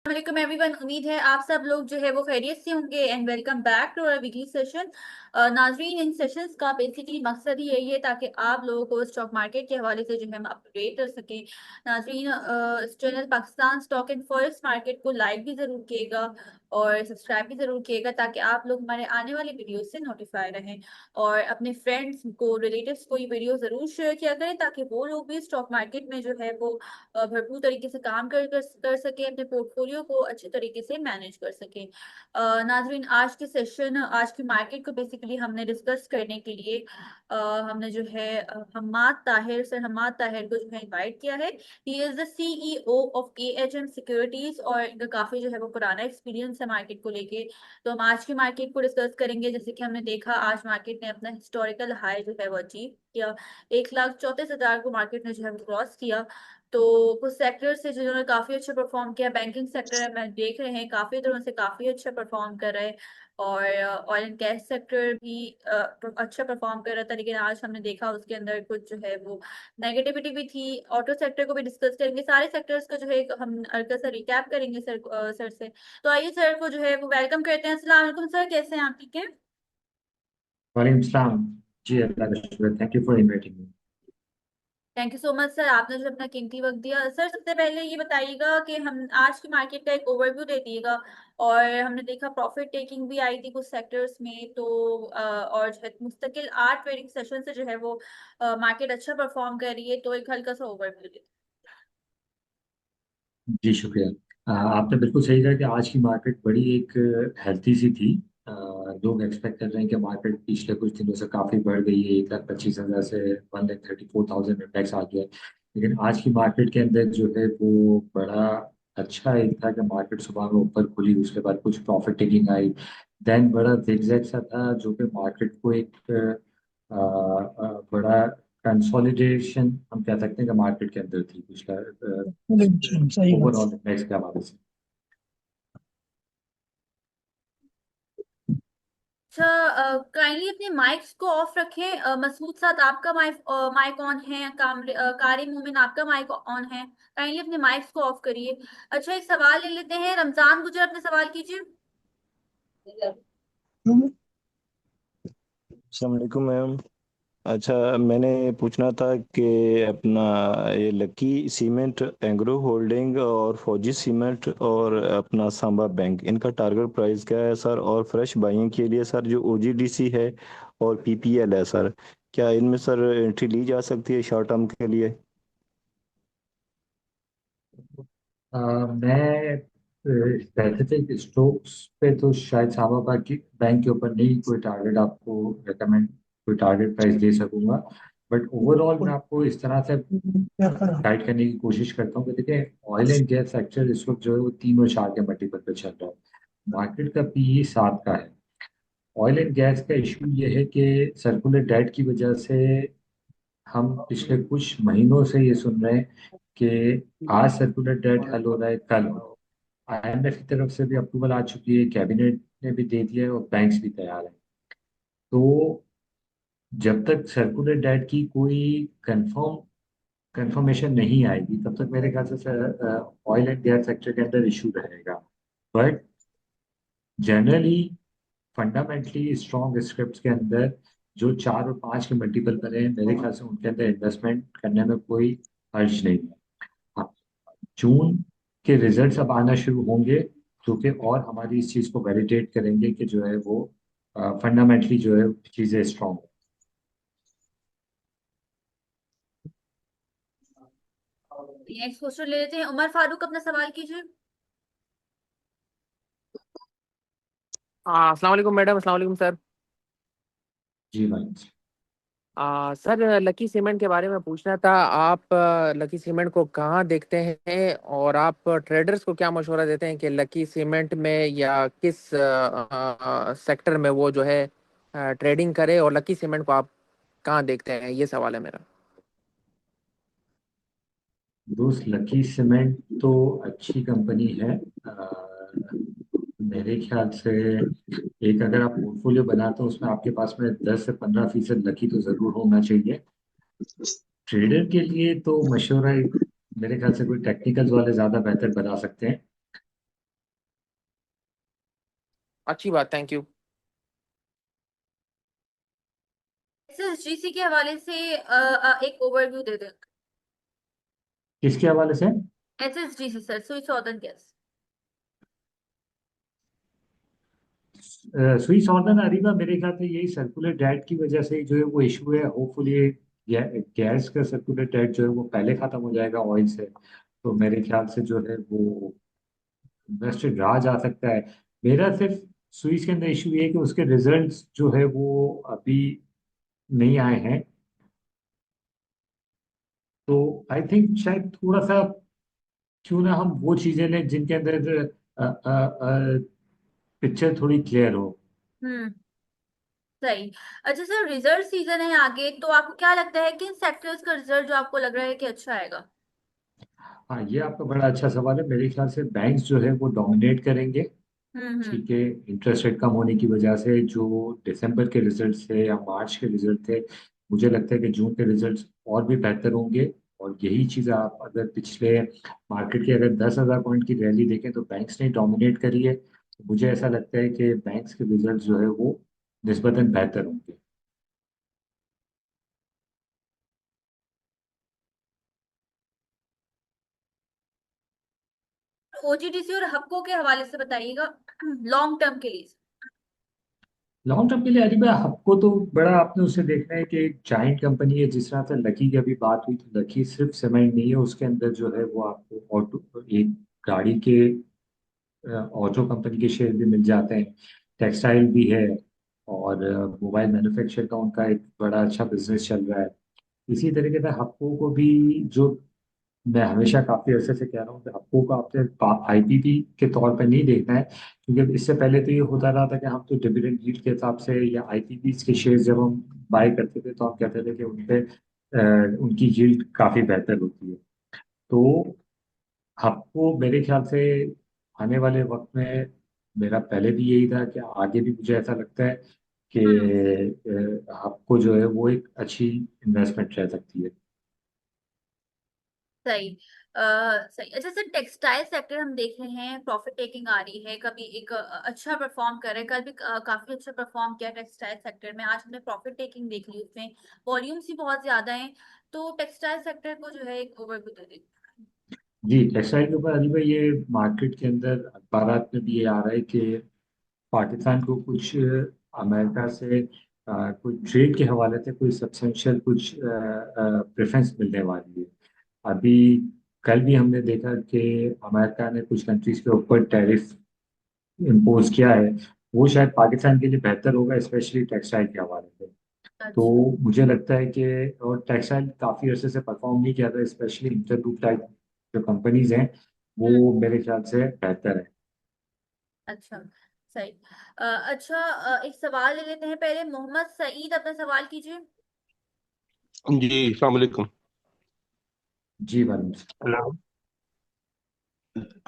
वालेकुम एवरीवन। उम्मीद है आप सब लोग जो है वो खैरियत से होंगे and welcome back to our weekly session. नाजरीन, इन सेशंस का बेसिकली मकसद ही यही है ताकि आप लोगों को स्टॉक मार्केट के हवाले से जो है हम अपडेट कर सकें। नाजरीन, इस channel Pakistan stock and forex market को लाइक भी ज़रूर किएगा और सब्सक्राइब भी ज़रूर किएगा ताकि आप लोग हमारे आने वाली वीडियो से नोटिफाई रहें। और अपने फ्रेंड्स को, रिलेटिव्स को ये वीडियो ज़रूर शेयर किया करें ताकि वो लोग भी स्टॉक मार्केट में जो है वो भरपूर तरीके से काम कर सके, अपने पोर्टफोलियो को अच्छे तरीके से मैनेज कर सके। नाजरीन, आज की मार्केट को बेसिकली हमने डिस्कस करने के लिए हमने जो है हम्माद ताहिर को जो है इनवाइट किया है। He is the CEO of AHM securities और इनका काफी जो है वो पुराना एक्सपीरियंस है मार्केट को लेके। तो हम आज की मार्केट को डिस्कस करेंगे। जैसे कि हमने देखा, आज मार्केट ने अपना हिस्टोरिकल हाई जो है वो अचीव किया। 1,34,000 को मार्केट ने जो है वो क्रॉस किया। तो कुछ सेक्टर से जिन्होंने काफी अच्छा परफॉर्म किया, बैंकिंग सेक्टर में देख रहे हैं काफी दिनों से काफी अच्छा परफॉर्म कर रहे हैं। और ऑयल एंड गैस सेक्टर भी अच्छा परफॉर्म कर रहा था, लेकिन आज हमने देखा उसके अंदर कुछ जो है वो नेगेटिविटी भी थी। ऑटो सेक्टर को भी डिस्कस करेंगे, सारे सेक्टर्स का जो है हम हल्का सा रिकैप करेंगे सर से। तो आइए सर को जो है वो वेलकम करते हैं। अस्सलाम वालेकुम सर, कैसे हैं आप? ठीक है। वालेकुम सलाम। जी, अल्लाह का शुक्र। Thank you for inviting me. Thank you so much sir, आपने जो अपना कीमती वक्त दिया। सर, सबसे पहले ये बताइएगा कि हम आज की मार्केट का एक ओवरव्यू दे दिएगा। और हमने देखा प्रॉफिट टेकिंग भी आई थी कुछ सेक्टर्स में, तो और जो है मुस्तकिल 8 ट्रेडिंग सेशन से जो है वो मार्केट अच्छा परफॉर्म कर रही है। तो एक हल्का सा ओवरव्यू दे। जी, शुक्रिया। आपने बिल्कुल सही कहा कि आज की मार्केट बड़ी एक हेल्थी सी थी। लोग एक्सपेक्ट कर रहे हैं कि मार्केट पिछले कुछ दिनों से काफ़ी बढ़ गई है, 1,25,000 से 1,34,000 इंडेक्स आ गया है। लेकिन आज की मार्केट के अंदर जो है वो बड़ा अच्छा एक था कि मार्केट सुबह में ऊपर खुली, उसके बाद कुछ प्रॉफिट टेकिंग आई। देन बड़ा जिगजैग सा था जो कि मार्केट को एक बड़ा कंसोलिडेशन हम कह सकते हैं कि मार्केट के अंदर थी कुछ सही बात। ओवरऑल इंडेक्स के हवाले से। अच्छा, काइंडली अपने माइक्स को ऑफ रखें। मसूद साथ आपका माइक ऑन है, कारी मोमिन आपका माइक ऑन है। काइंडली अपने माइक्स को ऑफ करिए। अच्छा, एक सवाल ले लेते हैं। रमजान गुजर, अपने सवाल कीजिए। अस्सलाम वालेकुम मैम। अच्छा, मैंने पूछना था कि अपना ये लकी सीमेंट, एंग्रो होल्डिंग और फौजी सीमेंट और अपना सांबा बैंक, इनका टारगेट प्राइस क्या है सर? और फ्रेश बाइंग के लिए सर जो ओजीडीसी है और पीपीएल है सर, क्या इनमें सर एंट्री ली जा सकती है शॉर्ट टर्म के लिए? मैं स्पेसिफिक स्टॉक्स पे तो शायद सामा की बैंक के ऊपर नहीं कोई टारगेट आपको रेकमेंड, कोई टारगेट प्राइस दे सकूंगा। बट ओवरऑल मैं आपको इस तरह से गाइड करने की कोशिश करता हूँ कि देखिए, ऑयल एंड गैस सेक्टर इस वक्त जो है वो 3 और 4 के मल्टीपल पे चल रहा है। मार्केट का पीई 7 का है। ऑयल एंड गैस का इशू ये है कि सर्कुलर डेट की वजह से हम पिछले कुछ महीनों से ये सुन रहे हैं कि आज सर्कुलर डेट हल हो रहा है, कल हो। आईएमएफ की तरफ से भी अप्रूवल आ चुकी है, कैबिनेट ने भी दे दिया है और बैंक्स भी तैयार हैं। तो जब तक सर्कुलर डेट की कोई कंफर्मेशन नहीं आएगी तब तक मेरे ख्याल से ऑयल एंड गैस सेक्टर के अंदर इशू रहेगा। But generally fundamentally strong script के अंदर जो 4 और 5 के मल्टीपल बने हैं, मेरे ख्याल से उनके अंदर इन्वेस्टमेंट करने में कोई हर्ज नहीं है। हाँ, जून के रिजल्ट्स अब आना शुरू होंगे जो कि और हमारी इस चीज़ को वैलिडेट करेंगे कि जो है वो फंडामेंटली जो है चीज़ें स्ट्रॉन्ग है। नेक्स्ट क्वेश्चन ले लेते हैं। उमर फारूक, अपना सवाल कीजिए। अस्सलाम वालेकुम मैडम। अस्सलाम वालेकुम सर। जी भाई। सर, लकी सीमेंट के बारे में पूछना था। आप लकी सीमेंट को कहाँ देखते हैं और आप ट्रेडर्स को क्या मशवरा देते हैं कि लकी सीमेंट में या किस सेक्टर में वो जो है ट्रेडिंग करे, और लकी सीमेंट को आप कहाँ देखते हैं, ये सवाल है मेरा। दोस्त, लकी सीमेंट तो अच्छी कंपनी है। मेरे ख्याल से एक अगर आप पोर्टफोलियो बनाते हो उसमें आपके पास में 10 से 15% लकी तो जरूर होना चाहिए। ट्रेडर के लिए तो मशवरा मेरे ख्याल से कोई टेक्निकल्स वाले ज्यादा बेहतर बता सकते हैं। अच्छी बात, थैंक यू। एसएसजीसी के हवाले से एक ओवरव्यू दे दें। किसके हवाले से? एसएसजीसी सर, स्विस सॉदर्न गैस। सुई सॉर्दर्न अरीबा मेरे ख्याल से यही सर्कुलर डेट की वजह से जो है वो इशू है। होपफुली गैस का सर्कुलर डेट जो है वो पहले खत्म हो जाएगा ऑयल से, तो मेरे ख्याल से जो है वो इन्वेस्टेड रहा जा सकता है। मेरा सिर्फ स्विस के अंदर इशू ये है कि उसके रिजल्ट्स जो है वो अभी नहीं आए हैं, तो आई थिंक शायद थोड़ा सा क्यों ना हम वो चीजें लें जिनके अंदर पिक्चर थोड़ी क्लियर हो। हम्म। सही। अच्छा सर, रिजल्ट सीजन है आगे, तो आपको क्या लगता है किन सेक्टर्स का रिजल्ट जो आपको लग रहा है कि अच्छा आएगा? हाँ, ये आपका बड़ा अच्छा सवाल है। मेरे ख्याल से बैंक्स जो है वो डोमिनेट करेंगे। हम्म। ठीक है, इंटरेस्ट रेट कम होने की वजह से जो दिसंबर के रिजल्ट थे या मार्च के रिजल्ट थे, मुझे लगता है कि जून के रिजल्ट और भी बेहतर होंगे। और यही चीज़ आप अगर पिछले मार्केट की अगर 10,000 पॉइंट की रैली देखें तो बैंक्स ने डोमिनेट करी है, तो मुझे ऐसा लगता है कि बैंक्स के रिजल्ट जो है वो निस्बतन बेहतर होंगे। ओजीडीसी और हपको के हवाले से बताइएगा लॉन्ग टर्म के लिए। लॉन्ग टर्म के लिए अभी भाई आपको तो बड़ा आपने उसे देखना है कि एक जाइंट कंपनी है। जिस तरह से लकी की अभी बात हुई, तो लकी सिर्फ सीमेंट नहीं है, उसके अंदर जो है वो आपको ऑटो एक गाड़ी के ऑटो कंपनी के शेयर भी मिल जाते हैं, टेक्सटाइल भी है, और मोबाइल मैन्युफैक्चर का उनका एक बड़ा अच्छा बिजनेस चल रहा है। इसी तरीके से हप्पो को भी, जो मैं हमेशा काफी अरसे से कह रहा हूँ कि हप्पो को आपने आईपीपी के तौर पर नहीं देखना है, क्योंकि इससे पहले तो ये होता रहा था कि हम तो डिविडेंड यील्ड के हिसाब से या आईपीपी के शेयर जब हम बाय करते थे तो हम कहते थे कि उनपे उनकी यील्ड काफी बेहतर होती है। तो आपको मेरे ख्याल से आने वाले वक्त में, मेरा पहले भी यही था कि आगे भी मुझे ऐसा लगता है कि हम्म। आपको जो है वो एक अच्छी इन्वेस्टमेंट रह सकती है। सही। सही। अच्छा सर, टेक्सटाइल सेक्टर हम देख रहे हैं प्रॉफिट टेकिंग आ रही है, कभी एक अच्छा परफॉर्म कर रहा है, कल भी काफी अच्छा परफॉर्म किया टेक्सटाइल सेक्टर में, आज हमने प्रॉफिट टेकिंग देख ली उसमें, वॉल्यूम्स भी बहुत ज्यादा हैं, तो टेक्सटाइल सेक्टर को जो है एक ओवरव्यू दे दीजिए। जी, टेक्सटाइल के ऊपर अभी भाई ये मार्केट के अंदर अखबारात में भी ये आ रहा है कि पाकिस्तान को कुछ अमेरिका से कुछ ट्रेड के हवाले से कोई सब्सटेंशियल कुछ प्रेफरेंस मिलने वाली है। अभी कल भी हमने देखा कि अमेरिका ने कुछ कंट्रीज के ऊपर टैरिफ इम्पोज किया है। वो शायद पाकिस्तान के लिए बेहतर होगा, स्पेशली टेक्सटाइल के हवाले से। तो अच्छा। मुझे लगता है कि, और टेक्सटाइल काफ़ी अरसे से परफॉर्म नहीं किया था, स्पेशली इंटरग्रुप टाइप जो कंपनीज हैं हम्म। वो मेरे ख्याल से बेहतर है। अच्छा। सही। अच्छा, एक सवाल ले लेते हैं पहले, मोहम्मद सईद अपना सवाल कीजिए। जी अस्सलाम वालेकुम। जी वालेकुम। हेलो।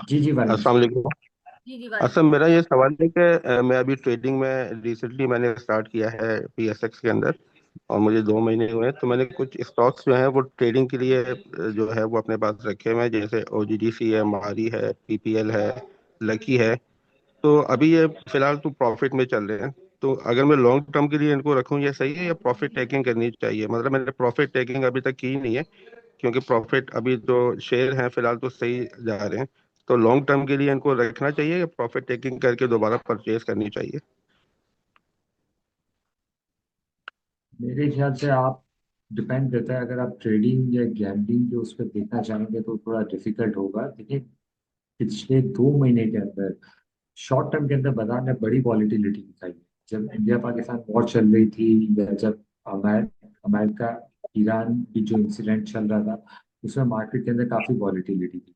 जी जी वालेकुम। अस्सलाम वालेकुम। जी जी, अच्छा, वालेकुम। मेरा ये सवाल है कि मैं अभी ट्रेडिंग में रिसेंटली मैंने स्टार्ट किया है पीएसएक्स के अंदर, और मुझे 2 महीने हुए हैं। तो मैंने कुछ स्टॉक्स जो हैं वो ट्रेडिंग के लिए जो है वो अपने पास रखे हुए हैं, जैसे ओजीडीसी है, मारी है, पीपीएल है, लकी है। तो अभी ये फिलहाल तो प्रॉफिट में चल रहे हैं। तो अगर मैं लॉन्ग टर्म के लिए इनको रखूं, ये सही है या प्रॉफिट टेकिंग करनी चाहिए? मतलब मैंने प्रॉफिट टेकिंग अभी तक की नहीं है, क्योंकि प्रॉफिट अभी जो शेयर हैं फिलहाल तो सही जा रहे हैं। तो लॉन्ग टर्म के लिए इनको रखना चाहिए या प्रॉफिट टेकिंग करके दोबारा परचेज करनी चाहिए? मेरे ख्याल से आप, डिपेंड करता है, अगर आप ट्रेडिंग या गैम्बलिंग के उस पर देखना चाहेंगे तो थोड़ा डिफिकल्ट होगा। देखिए, पिछले 2 महीने के अंदर शॉर्ट टर्म के अंदर बाजार ने बड़ी वॉलीटिलिटी दिखाई है। जब इंडिया पाकिस्तान वॉर चल रही थी, या जब अमेरिका ईरान की जो इंसिडेंट चल रहा था, उसमें मार्केट के अंदर काफी वॉलीटिलिटी थी।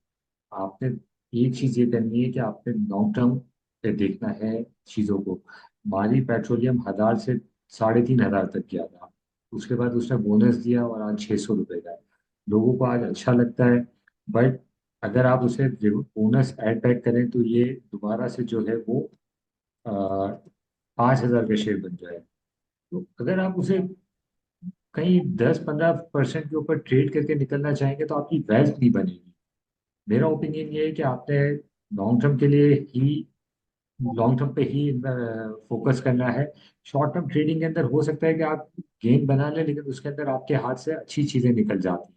आपने एक चीज ये करनी है कि आपने लॉन्ग टर्म पे देखना है चीजों को। माली पेट्रोलियम 1,000 से 3,500 तक गया था, उसके बाद उसने बोनस दिया और आज 600 रुपये का है। लोगों को आज अच्छा लगता है, बट अगर आप उसे बोनस ऐड बैक करें तो ये दोबारा से जो है वो 5,000 का शेयर बन जाए। तो अगर आप उसे कहीं 10-15% के ऊपर ट्रेड करके निकलना चाहेंगे तो आपकी वेल्थ नहीं बनेगी। मेरा ओपिनियन ये है कि आपने लॉन्ग टर्म के लिए ही लॉन्ग टर्म पे ही फोकस करना है। शॉर्ट टर्म ट्रेडिंग के अंदर हो सकता है कि आप गेन बना लें, लेकिन उसके अंदर आपके हाथ से अच्छी चीजें निकल जाती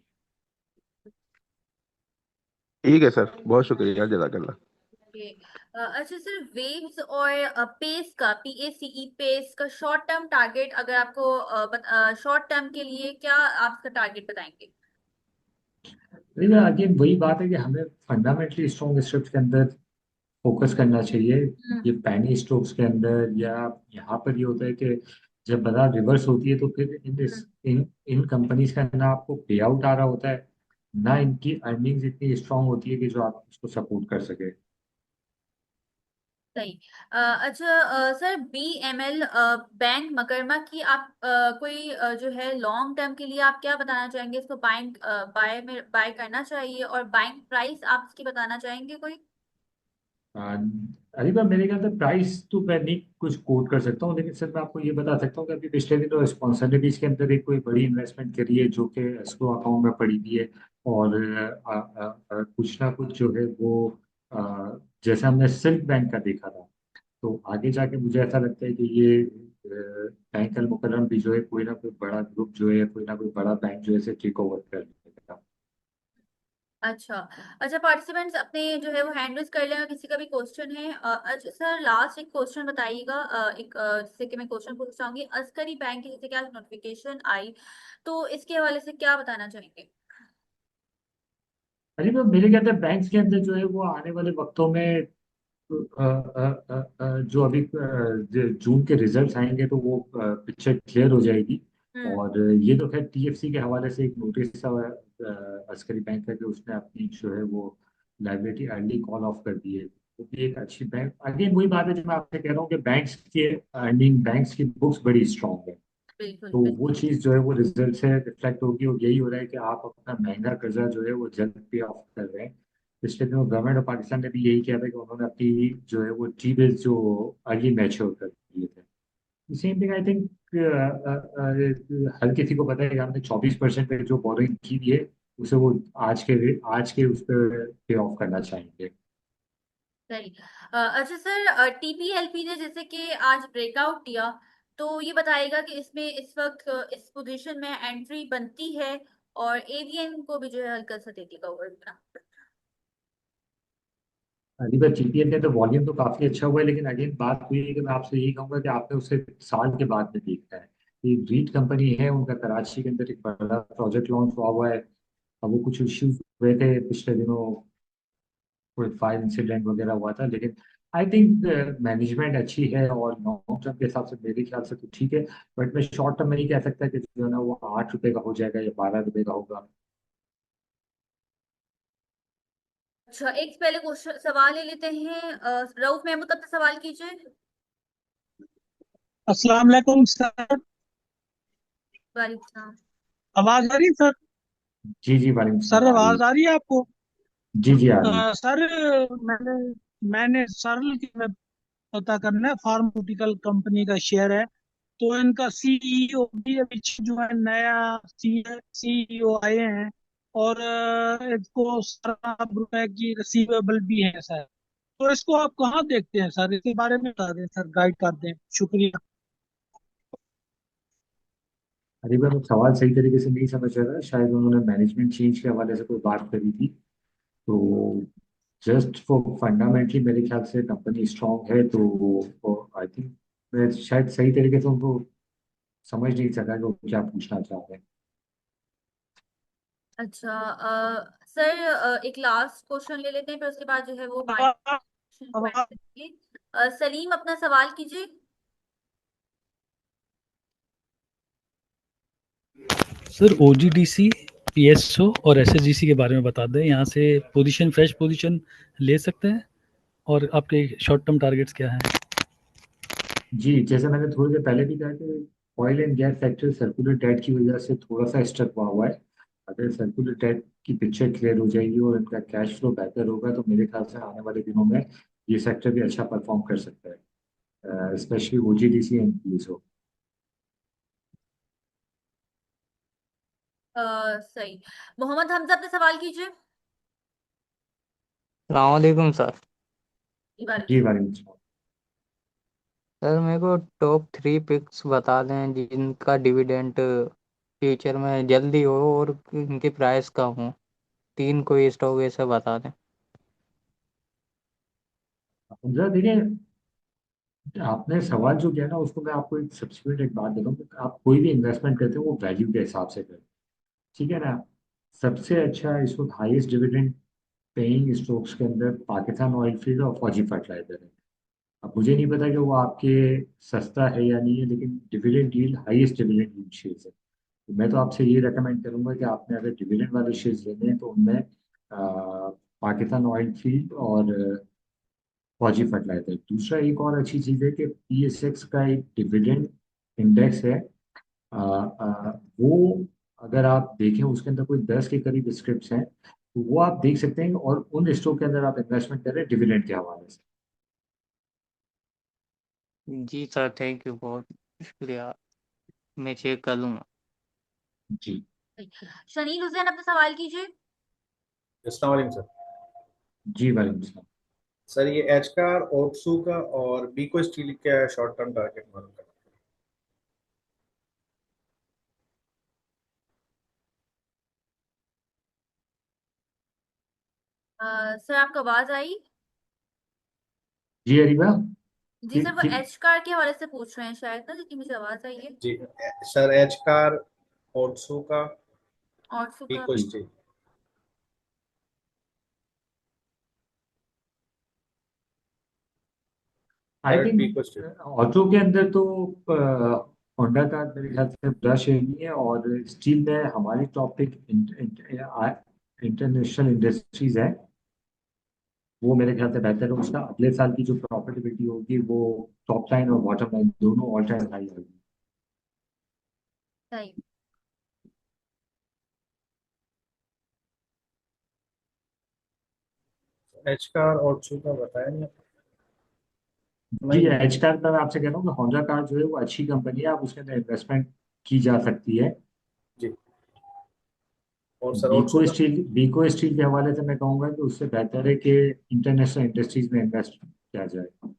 ठीक है सर, बहुत शुक्रिया, जज़ाकल्लाह। ओके। अच्छा सर, वेव्स और पेस का, PACE पेस का शॉर्ट टर्म टारगेट, अगर आपको शॉर्ट टर्म के लिए क्या आप इसका टारगेट बताएंगे? है। लेकिन अगेन वही बात है कि हमें फंडामेंटली स्ट्रॉन्ग स्ट्रिप्स के अंदर फोकस करना चाहिए। हम्म। ये पैनी स्ट्रोक्स के अंदर या यहाँ पर ये होता है कि जब बाजार रिवर्स होती है तो फिर हम्म। इन इन कंपनीज का ना आपको पे आउट आ रहा होता है, ना इनकी अर्निंग्स इतनी स्ट्रांग होती है कि जो आप उसको सपोर्ट कर सके। सही। अच्छा सर, BML बैंक मकरमा की आप जो है लॉन्ग टर्म के लिए आप क्या बताना चाहेंगे? इसको बाइंग बाय करना चाहिए, और बाइंग प्राइस आप इसकी बताना चाहेंगे कोई? अरे बार मेरे ख्याल से प्राइस तो मैं नहीं कुछ कोट कर सकता हूँ, लेकिन सर मैं आपको ये बता सकता हूँ कि अभी पिछले दिनों स्पॉन्सर ने भी इसके अंदर एक कोई बड़ी इन्वेस्टमेंट करी है जो कि एस्क्रो अकाउंट में पड़ी हुई है। और कुछ ना कुछ जो है वो जैसे हमने सिल्क बैंक का देखा था, तो आगे जाके मुझे ऐसा लगता है कि ये बैंक अल मुकर्रम भी जो है कोई ना कोई बड़ा ग्रुप जो है, कोई ना कोई बड़ा बैंक जो है इसे टेक ओवर कर लेगा। अच्छा। अच्छा, पार्टिसिपेंट्स अपने जो है वो हैंड रेज कर लें, किसी का भी क्वेश्चन है। अच्छा सर, लास्ट एक क्वेश्चन बताइएगा। जैसे कि मैं क्वेश्चन पूछना चाहूंगी, अस्करी बैंक की जैसे क्या नोटिफिकेशन आई, तो इसके हवाले से क्या बताना चाहेंगे? अरे तो मेरे ख्याल से बैंक्स के अंदर जो है वो आने वाले वक्तों में जो अभी जून के रिजल्ट्स आएंगे तो वो पिक्चर क्लियर हो जाएगी। हम्म। और ये तो खैर TFC के हवाले से एक नोटिस था अस्करी बैंक का कि उसने अपनी जो है वो लाइबिलिटी अर्ली कॉल ऑफ कर दी है। वो भी एक अच्छी बैंक, अगेन वही बात है जो मैं आपसे कह रहा हूँ कि बैंक्स के अर्निंग, बैंक्स की बुक्स बड़ी स्ट्रांग है। बिल्कुल तो वो बिल्कुल। चीज़ जो है वो रिजल्ट से रिफ्लेक्ट होगी, और यही हो रहा है कि आप अपना महंगा कर्जा जो है वो जल्द पे ऑफ कर रहे हैं। पिछले दिनों गवर्नमेंट ऑफ पाकिस्तान ने भी यही किया था कि उन्होंने अपनी जो है वो टी बिल्स जो अर्ली मैच्योर कर दिए थे। सेम थिंग आई थिंक हर किसी को पता है कि हमने 24% पे जो बोरिंग की हुई है उसे वो आज के उस पर पे ऑफ करना चाहेंगे। सही। अच्छा सर, TPLP ने जैसे कि आज ब्रेकआउट दिया, तो ये बताएगा कि इसमें इस वक्त इस पोजीशन में एंट्री बनती है, और एवीएन को भी जो है हल्का सा देखेगा ऊपर ना। अभी बार GPL का तो वॉल्यूम तो काफी अच्छा हुआ है, लेकिन अगेन बात हुई है कि मैं आपसे यही कहूंगा कि आपने उसे साल के बाद में देखना है। ये रीट कंपनी है, उनका कराची के अंदर एक बड़ा प्रोजेक्ट लॉन्च हुआ है। अब वो कुछ इश्यूज हुए थे पिछले दिनों, कोई फायर इंसिडेंट वगैरह हुआ था, लेकिन आई थिंक मैनेजमेंट अच्छी है और लॉन्ग टर्म के हिसाब से मेरे ख्याल से तो ठीक है। बट मैं शॉर्ट टर्म में नहीं कह सकता कि जो है ना वो 8 रुपए का हो जाएगा या 12 रुपए का होगा। अच्छा, एक पहले क्वेश्चन सवाल ले लेते हैं। रऊफ महमूद, अपना सवाल कीजिए। अस्सलाम वालेकुम सर। वालेकुम सलाम। आवाज आ रही है सर? जी जी, वालेकुम सर सलाम, आ रही है। आवाज आ रही है आपको? जी जी, आ रही है। सर मैंने मैंने सरल की में पता करना है, फार्मास्यूटिकल कंपनी का शेयर है। तो इनका सीईओ भी अभी जो है नया सीईओ आए हैं, और इसको 17 रुपए की रिसीवेबल भी है सर। तो इसको आप कहाँ देखते हैं सर? इसके बारे में बता दें सर, गाइड कर दें, शुक्रिया। अरे मैं सवाल सही तरीके से नहीं समझ रहा था, शायद उन्होंने मैनेजमेंट चेंज के हवाले से कोई बात करी थी। तो जस्ट फॉर फंडामेंटली मेरे ख्याल से कंपनी स्ट्रांग है, तो आई थिंक मैं शायद सही तरीके से उनको समझ नहीं सका कि वो क्या पूछना चाहते हैं। अच्छा सर, एक लास्ट क्वेश्चन ले लेते हैं, फिर उसके बाद जो है वो आवाज आवाज करेंगे। सलीम, अपना सवाल कीजिए। सर OGDC, PSO और SSGC के बारे में बता दें, यहाँ से पोजीशन, फ्रेश पोजीशन ले सकते हैं, और आपके शॉर्ट टर्म टारगेट्स क्या हैं? जी, जैसे मैंने थोड़ी देर पहले भी कहा कि oil and gas sector circular debt की वजह से थोड़ा सा स्टक हुआ है। अगर सर्कुलर डेट की पिक्चर क्लियर हो जाएगी और इनका कैश फ्लो बेहतर होगा तो मेरे ख्याल से आने वाले दिनों में ये सेक्टर भी अच्छा परफॉर्म कर सकता है, स्पेशली OGDC एंड PSO। सही। मोहम्मद हमजा, अपना सवाल कीजिए। सलामकुम सर। जी वालेकुम सलाम। सर मेरे को टॉप 3 पिक्स बता दें जिनका डिविडेंड फ्यूचर में जल्दी हो और इनकी प्राइस कम हो। 3 कोई स्टॉक ऐसा बता दें। जरा देखिए, आपने सवाल जो किया ना उसको मैं आपको एक सब्सिट्यूट एक बात देता हूँ कि आप कोई भी इन्वेस्टमेंट करते हो वो वैल्यू के हिसाब से करें। ठीक है ना। सबसे अच्छा इस वक्त हाईएस्ट डिविडेंड पेइंग स्टॉक्स के अंदर पाकिस्तान ऑयल फील्ड और फौजी फर्टिलाइजर है। अब मुझे नहीं पता कि वो आपके सस्ता है या नहीं है, लेकिन dividend yield highest dividend yield shares है। तो मैं तो आपसे ये रेकमेंड करूंगा कि आपने अगर डिविडेंड वाले शेयर्स लेने हैं तो उनमें पाकिस्तान ऑयल फील्ड और फौजी फर्टिलाइजर। दूसरा एक और अच्छी चीज़ है कि पीएसएक्स का एक डिविडेंड इंडेक्स है। वो अगर आप देखें उसके अंदर कोई 10 के करीब स्क्रिप्ट्स हैं, तो वो आप देख सकते हैं और उन स्टॉक के अंदर आप इन्वेस्टमेंट करें डिविडेंड के हवाले से। जी सर, थैंक यू, बहुत शुक्रिया। मैं चेक कर लूँगा। जी। शनील हुसैन, अपना सवाल कीजिए। अस्सलाम वालेकुम सर। जी वालेकुम सलाम। सर ये एच कार ओट्सू का और बीको स्टील का शॉर्ट टर्म टारगेट मालूम करना। सर आपको आवाज आई? जी अरीबा। जी सर, वो ठीक। एच कार के हवाले से पूछ रहे हैं शायद ना, लेकिन मुझे आवाज आई है। जी सर, एच कार ओट्सू का और सुका। बीको ठीक। स्टील। आई सर बीको स्टील। थिंक ऑटो के अंदर तो होंडा का मेरे ख्याल से बड़ा शेयर नहीं है, और स्टील में हमारी टॉपिक इंटरनेशनल इंडस्ट्रीज है। वो मेरे ख्याल से बेहतर है। उसका अगले साल की जो प्रॉफिटेबिलिटी होगी वो टॉप लाइन और बॉटम लाइन दोनों ऑल टाइम हाई होगी। सही। एच कार ओट्सू का बताया नहीं जी नहीं। एच कार का मैं आपसे कह रहा हूँ कि होंडा कार जो है वो अच्छी कंपनी है, आप उसके अंदर इन्वेस्टमेंट की जा सकती है। जी। और सर ओट्सू का। बीको स्टील के हवाले से मैं कहूंगा कि उससे बेहतर है कि इंटरनेशनल इंडस्ट्रीज में इन्वेस्ट किया जाए।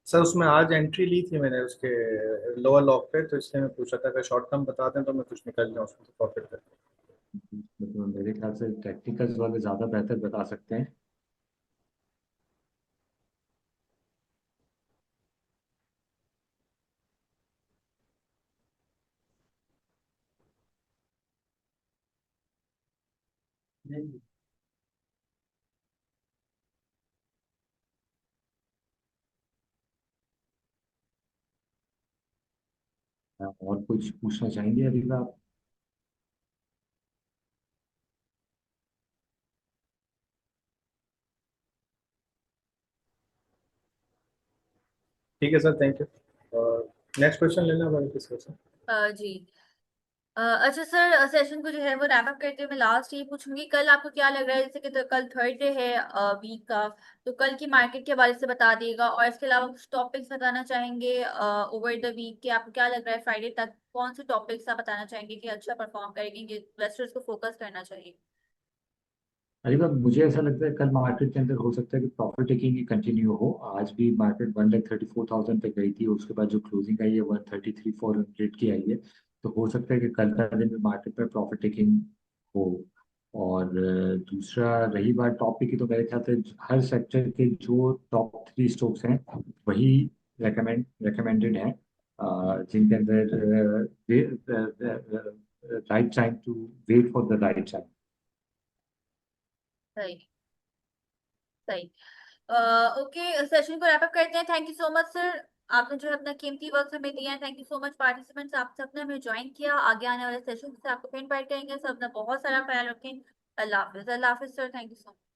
सर उसमें आज एंट्री ली थी मैंने उसके लोअर लॉक पे, तो इसलिए मैं पूछा था कि शॉर्ट टर्म बता दें तो मैं कुछ निकल जाऊँ उसमें प्रॉफिट करके। मतलब मेरे ख्याल से टेक्निकल्स वाले ज्यादा बेहतर बता सकते हैं। और कुछ पूछना चाहेंगे अभी आप? ठीक है सर, थैंक यू। और नेक्स्ट क्वेश्चन लेना होगा किस क्वेश्चन। जी। अच्छा सर, सेशन को जो है वो रैप अप करते हुए मैं लास्ट ये पूछूंगी, कल आपको क्या लग रहा है, जैसे कि तो कल थर्ड डे है वीक का, तो कल की मार्केट के बारे से बता दिएगा, और इसके अलावा कुछ टॉपिक्स बताना चाहेंगे ओवर द वीक के, आपको क्या लग रहा है फ्राइडे तक कौन से टॉपिक्स आप बताना चाहेंगे कि अच्छा परफॉर्म करेंगे, कि इन्वेस्टर्स को फोकस करना चाहिए। अरे बात, मुझे ऐसा लगता है कल मार्केट के अंदर हो सकता है कि प्रॉफिट टेकिंग ही कंटिन्यू हो। आज भी मार्केट 1,34,000 पे गई थी, उसके बाद जो क्लोजिंग आई है 1,33,400 की आई है। तो हो सकता है कि कल का दिन भी मार्केट में प्रॉफिट टेकिंग हो। और दूसरा रही बात टॉपिक की, तो मेरे ख्याल से हर सेक्टर के जो टॉप 3 स्टॉक्स हैं वही रेकमेंडेड हैं, जिनके अंदर right time to wait for the right time. सही। सही। ओके, सेशन को रैप अप करते हैं। Thank you so much sir, आपने जो है अपना कीमती वक्त हमें दिया है। Thank you so much participants, आप सबने हमें ज्वाइन किया। आगे आने वाले सेशन से आपको फिर इनवाइट करेंगे। सब अपना बहुत सारा ख्याल रखें। अल्लाह हाफिज। अल्लाह हाफिज sir, thank you so much.